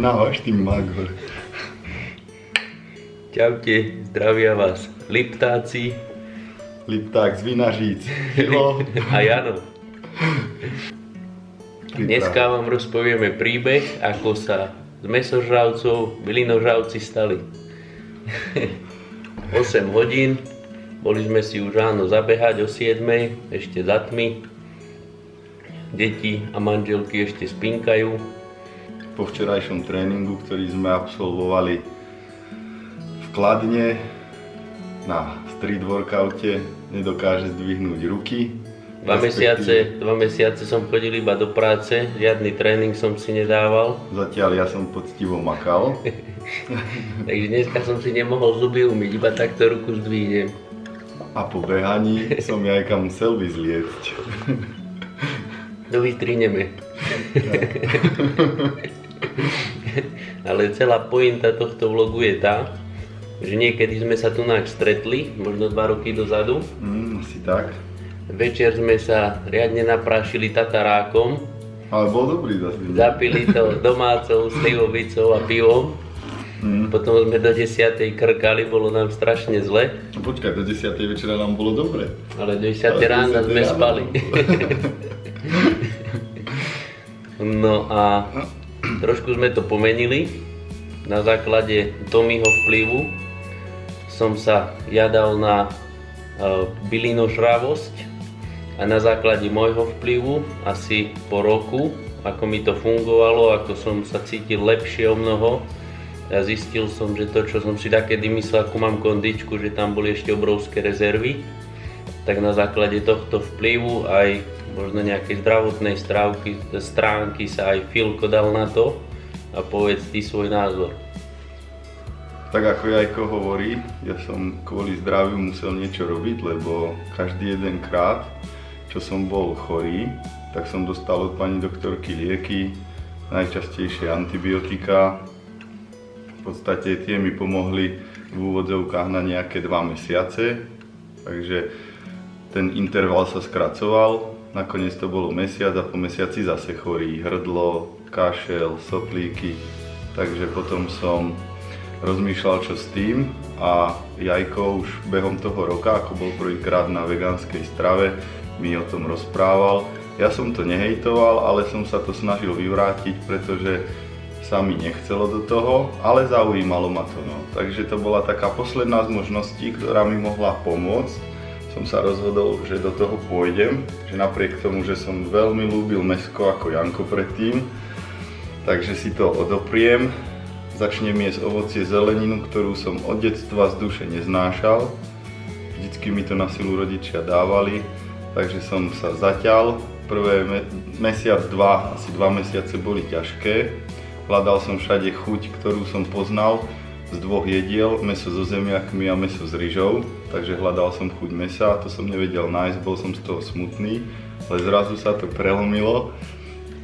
Vychutnávaš tým magor. Čaute, zdravia vás Liptáci. Lipták z Vinažíc. Filo. A Jano. Dneska vám rozpovieme príbeh, ako sa z mäsožravcov bylinožravci stali. 8 hodín, boli sme si už ráno zabehať o 7, ešte za tmy. Deti a manželky ešte spinkajú. Po včerajšom tréningu, ktorý sme absolvovali v Kladne na street workoute, nedokáže zdvihnúť ruky. 2 mesiace som chodil iba do práce, žiadny tréning som si nedával. Zatiaľ ja som poctivo makal. Takže dneska som si nemohol zuby umyť, iba takto ruku zdvihnem. A po behaní som jajka musel vyzliecť. To vytrineme. Ale celá pointa tohto vlogu je tá, že niekedy sme sa tu stretli, možno 2 roky dozadu. Asi tak. Večer sme sa riadne naprášili tatarákom. Ale bol dobrý zase. Zapili to domácou slivovicou a pivom. Potom sme do 10. krkali, bolo nám strašne zle. Počkaj, do 10. večera nám bolo dobre. Ale do 10. rána sme spali. No a trošku sme to pomenili. Na základe Tommyho vplyvu som sa jadal na bylinožravosť a na základe môjho vplyvu asi po roku, ako mi to fungovalo, ako som sa cítil lepšie o mnoho. Ja zistil som, že to, čo som si takedy myslel, ako mám kondičku, že tam boli ešte obrovské rezervy, tak na základe tohto vplyvu aj možno nejakej zdravotnej stránky sa aj Filko dal na to a povedz ty svoj názor. Tak ako Jajko hovorí, ja som kvôli zdraviu musel niečo robiť, lebo každý jeden krát, čo som bol chorý, tak som dostal od pani doktorky lieky, najčastejšie antibiotika. V podstate tie mi pomohli v úvodzovkách na nejaké 2 mesiace, takže ten interval sa skracoval. Nakoniec to bolo mesiac a po mesiaci zase chorý, hrdlo, kašel, soplíky, takže potom som rozmýšľal, čo s tým, a Jajko už behom toho roka, ako bol prvýkrát na vegánskej strave, mi o tom rozprával. Ja som to nehejtoval, ale som sa to snažil vyvrátiť, pretože sa mi nechcelo do toho, ale zaujímalo ma to. Takže to bola taká posledná z možností, ktorá mi mohla pomôcť. Som sa rozhodol, že do toho pôjdem, že napriek tomu, že som veľmi ľúbil mäsko ako Janko predtým, takže si to odopriem. Začnem jesť ovocie, zeleninu, ktorú som od detstva z duše neznášal. Vždycky mi to na silu rodičia dávali, takže som sa zaťal. Prvé mesiac, asi 2 mesiace boli ťažké. Hľadal som všade chuť, ktorú som poznal z 2 jediel, mäso so zemiakmi a mäso s ryžou. Takže hľadal som chuť mäsa, to som nevedel nájsť, bol som z toho smutný, ale zrazu sa to prelomilo.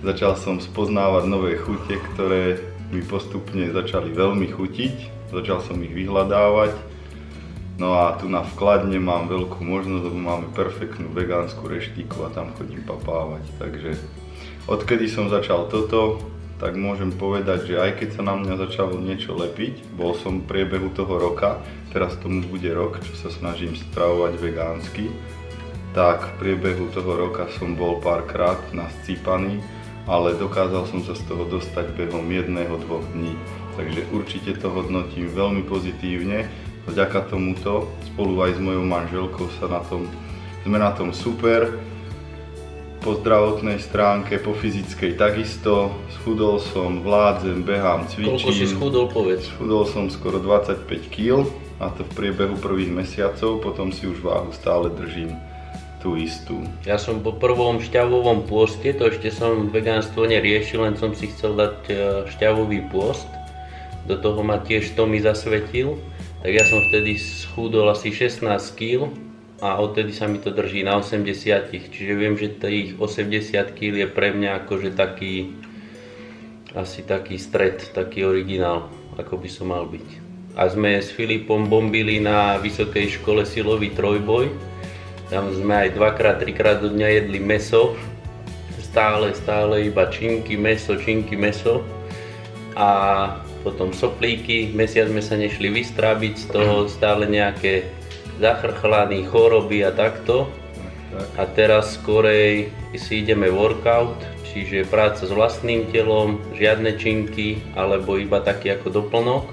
Začal som spoznávať nové chute, ktoré mi postupne začali veľmi chutiť, začal som ich vyhľadávať. No a tu na Kladne mám veľkú možnosť, lebo máme perfektnú vegánsku reštíku a tam chodím papávať. Takže odkedy som začal toto, tak môžem povedať, že aj keď sa na mňa začalo niečo lepiť, bol som v priebehu toho roka, teraz tomu bude rok, čo sa snažím stravovať vegánsky, tak v priebehu toho roka som bol párkrát nascípaný, ale dokázal som sa z toho dostať behom 1-2 dní. Takže určite to hodnotím veľmi pozitívne. Vďaka tomuto, spolu aj s mojou manželkou sme na tom super. Po zdravotnej stránke, po fyzickej takisto. Schudol som, vládzem, behám, cvičím. Koľko si schudol, povedz? Schudol som skoro 25 kg, a to v priebehu prvých mesiacov, potom si už váhu stále držím tú istú. Ja som po prvom šťavovom pôste, to ešte som vegánstvo neriešil, len som si chcel dať šťavový pôst. Do toho ma tiež Tommy zasvetil, tak ja som vtedy schudol asi 16 kg a odtedy sa mi to drží na 80, čiže viem, že tých 80 kg je pre mňa akože asi taký stred, taký originál, ako by som mal byť. A sme s Filipom bombili na vysokej škole silový trojboj. Tam sme aj 2-3 do dňa jedli mäso. Stále iba činky, mäso. a potom soplíky, mesiac sme sa nešli vystrábiť, z toho stále nejaké zachrchlany, choroby a takto. A teraz skorej si ideme workout, čiže práca s vlastným telom, žiadne činky, alebo iba taký ako doplnok.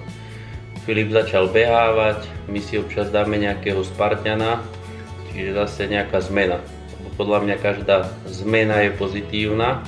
Filip začal behávať, my si občas dáme nejakého Spartana, čiže zase nejaká zmena. Podľa mňa každá zmena je pozitívna.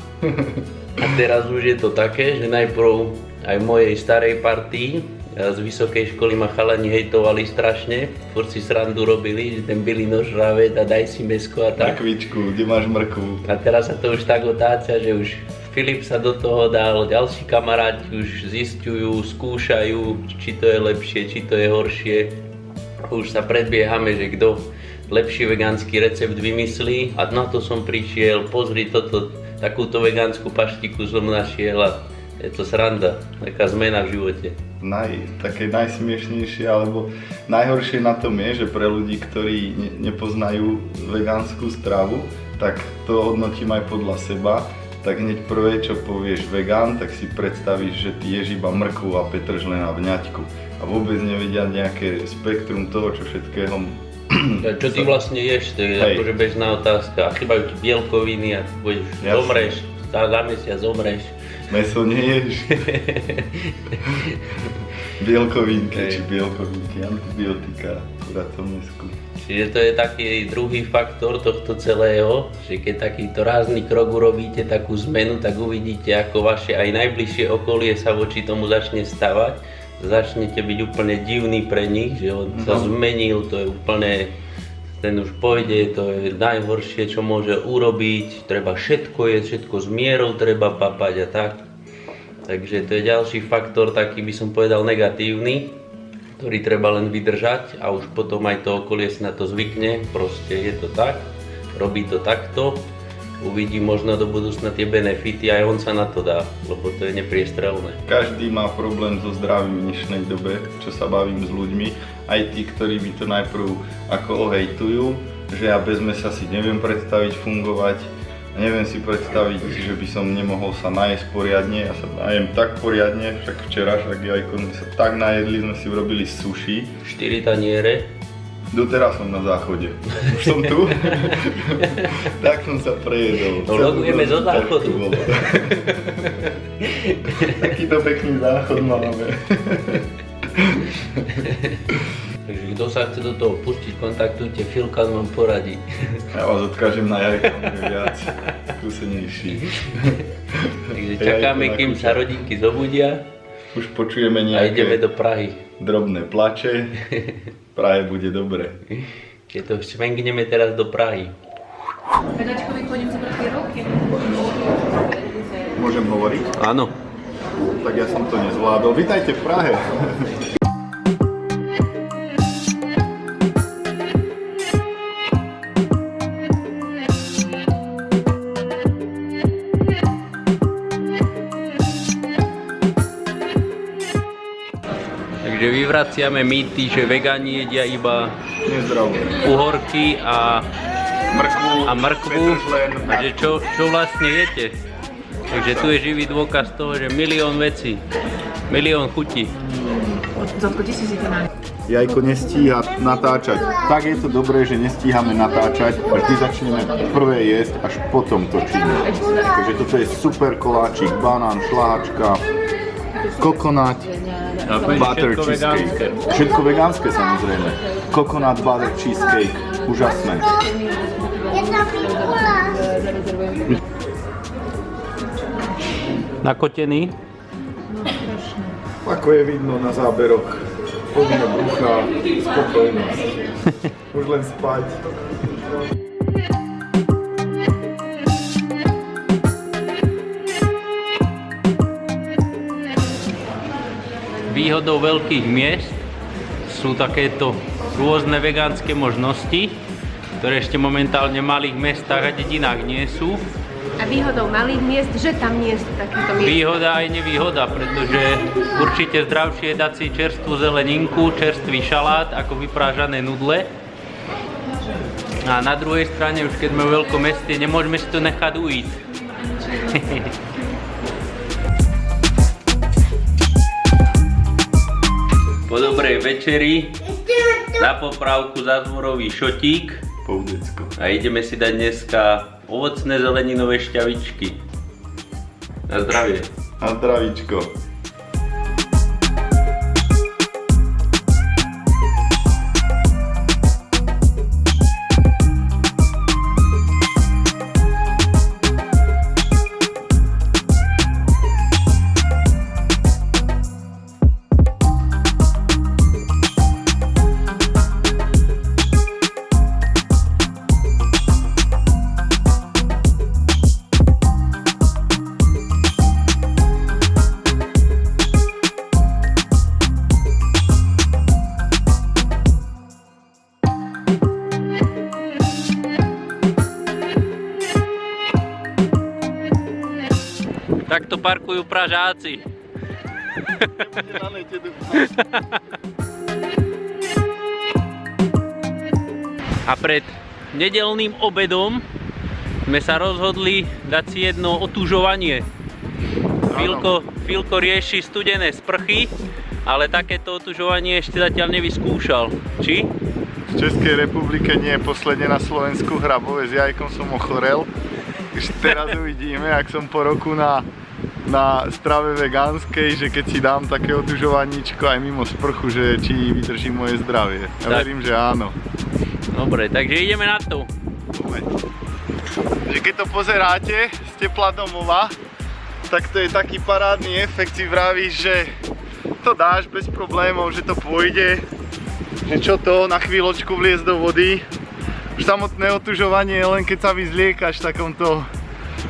A teraz už je to také, že najprv aj v mojej starej partii z vysokej školy ma chalani hejtovali strašne, furt si srandu robili, že ten bylino žravec a daj si mäsko a tak. Mrkvičku, kde máš mrkvu? A teraz sa to už tak otáča, že už Filip sa do toho dal, ďalší kamaráti už zisťujú, skúšajú, či to je lepšie, či to je horšie. Už sa predbiehame, že kto lepší vegánsky recept vymyslí a na to som prišiel, pozri toto, takúto vegánsku paštiku som našiel a je to sranda, taká zmena v živote. Také najsmiešnejšie alebo najhoršie na tom je, že pre ľudí, ktorí nepoznajú vegánsku stravu, tak to hodnotím aj podľa seba. Tak hneď prvé, čo povieš vegán, tak si predstavíš, že ty ješ iba mrkvu a petržlen a vňaťku. A vôbec nevedia nejaké spektrum toho, čo všetkého. Čo ty vlastne ješ, to je akože bežná otázka. A chýbajú ti bielkoviny a budeš zomreš, za mesiac zomreš. Mäso neješ. Bielkovinky, či bielkovinky, antibiotika, akurát to mäsku. Čiže to je taký druhý faktor tohto celého, že keď takýto rázny krok urobíte, takú zmenu, tak uvidíte, ako vaše aj najbližšie okolie sa voči tomu začne stavať. Začnete byť úplne divný pre nich, že on sa zmenil, to je úplne, ten už pôjde, to je najhoršie, čo môže urobiť, treba všetko jesť, všetko s mierou treba papať a tak. Takže to je ďalší faktor, taký by som povedal negatívny, ktorý treba len vydržať a už potom aj to okolie si na to zvykne, proste je to tak, robí to takto, uvidí možno do budúcna tie benefity, aj on sa na to dá, lebo to je nepriestrelné. Každý má problém so zdravím v dnešnej dobe, čo sa bavím s ľuďmi, aj tí, ktorí by to najprv ako ohejtujú, že ja bez mesa si neviem predstaviť fungovať, neviem si predstaviť, že by som nemohol sa najesť poriadne, ja sa najem tak poriadne, však včera, však Jajko, my sa tak najedli, sme si urobili sushi. 4 taniere. Doteraz som na záchode. Už som tu. Tak som sa prejedol. Logujeme zo záchodu. Takýto pekný záchod máme. Takže kto sa chce do toho pustiť, kontaktujte Filka, vám poradí. Ja vás odkážem na Jajka, on je viac skúsenejší. Takže čakáme, kým sa rodinky zobudia. Už počujeme A ideme nejaké do Prahy. drobné plače. Prahe bude dobre. Keď to švengneme teraz do Prahy. Pedačkovi pôjdem zobrať tie ruky. Môžem hovoriť? Áno. Tak ja som to nezvládol. Vítajte v Prahe. Takže vyvraciame mýty, že vegáni jedia iba Nezdravo. uhorky a mrkvu. petržlen. A že čo vlastne jete? Takže tu je živý dôkaz toho, že milión vecí, milión chutí. Zotko, kde si to nájde? Jajko nestíha natáčať. Tak je to dobré, že nestíhame natáčať. Vždy začneme prvé jesť, až potom točíme. Takže toto je super koláčik, banán, šláhačka, kokonát, butter cheesecake. Všetko vegánske samozrejme. Kokonát butter cheesecake. Úžasné. Nakotený? Ako je vidno na záberoch, plné brucha, spokojnosť. Už len spať. Výhodou veľkých miest sú takéto rôzne vegánske možnosti, ktoré ešte momentálne v malých mestách a dedinách nie sú. A výhodou malých miest, že tam nie sú takýto miesta. Výhoda aj nevýhoda, pretože určite zdravšie je dať si čerstvú zeleninku, čerstvý šalát ako vyprážané nudle. A na druhej strane, už keď sme v veľkom meste, nemôžeme si to nechať ujít. po dobrej večeri, na poprávku zázvorový šotík Poudecko. a ideme si dať dneska ovocné zeleninové šťavičky. Na zdravie. Na zdravíčko. Takto parkujú Pražáci. A pred nedeľným obedom sme sa rozhodli dať si jedno otužovanie. Filko rieši studené sprchy, ale takéto otužovanie ešte zatiaľ nevyskúšal. Či? V Českej republike nie, posledne na Slovensku hrabové s jajkom som ochorel. Už teraz uvidíme, ak som po roku na strave vegánskej, že keď si dám také otužovaníčko aj mimo sprchu, že či vydrží moje zdravie. Ja verím, že áno. Dobre, takže ideme na to. Že keď to pozeráte z tepla domova, tak to je taký parádny efekt, si vravíš, že to dáš bez problémov, že to pôjde, že čo to, na chvíľočku vliesť do vody. Už samotné otužovanie je len keď sa vyzliekaš v takomto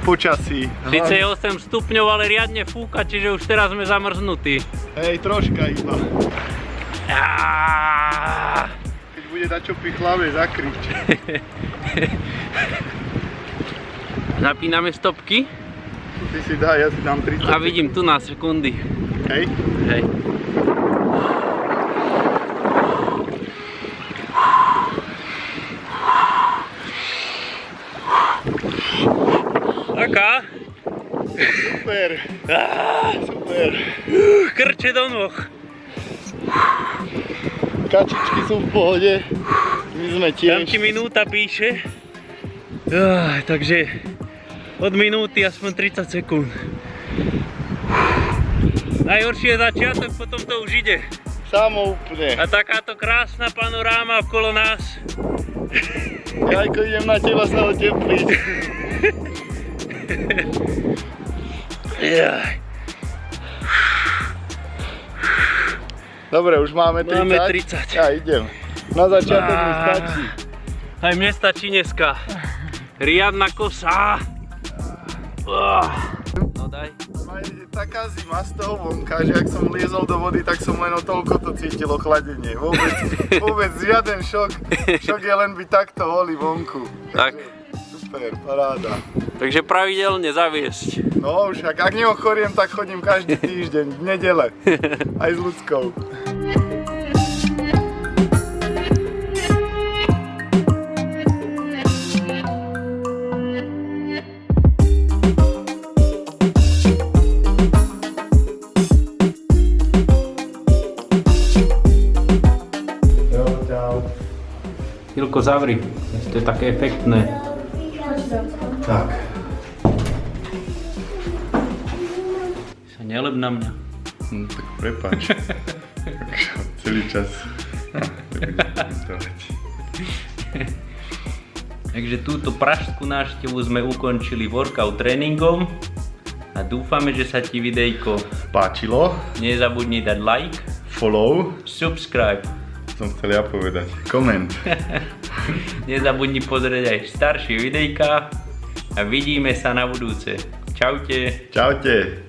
počasí. Sice je 8 stupňov, ale riadne fúka, čiže už teraz sme zamrznutí. Hej, troška iba. Keď bude dačo pichlavé, zakrič. Zapíname stopky Ty si daj, ja si dám 30. a vidím tu na sekundy. Hej. Hej. Taká? Super. Super. Krče do noh. Kačičky sú v pohode. My sme tiež. Tam ti minúta píše. Takže od minúty aspoň 30 sekúnd. Najhoršie je začiatok, potom to už ide. Samo úplne. A takáto krásna panoráma okolo nás. Jajko, idem na teba sa otepliť. Dobre, už máme 30. Máme 30. Ja idem. Na začiatok mi stačí. Aj mne stačí dneska. Riadna kosa. No daj. Taká zima z toho vonka, že ak som liezol do vody, tak som len o toľko to cítil ochladenie. Vôbec žiaden šok. Šok je len byť takto holý vonku. Tak. Super, paráda. Takže pravidelne zaviesť. No už, ak neochoriem, tak chodím každý týždeň, v nedele. Aj s ľudskou. Filko, zavri. To je také efektné. Tak. Sa neleb na mňa. Tak prepáč. Celý čas. Takže túto pražskú návštevu sme ukončili workout tréningom a dúfame, že sa ti videjko Páčilo? nezabudni dať like, Follow? subscribe. Som chcel ja povedať. Koment. Nezabudni pozrieť aj staršie videjka a vidíme sa na budúce. Čaute. Čaute.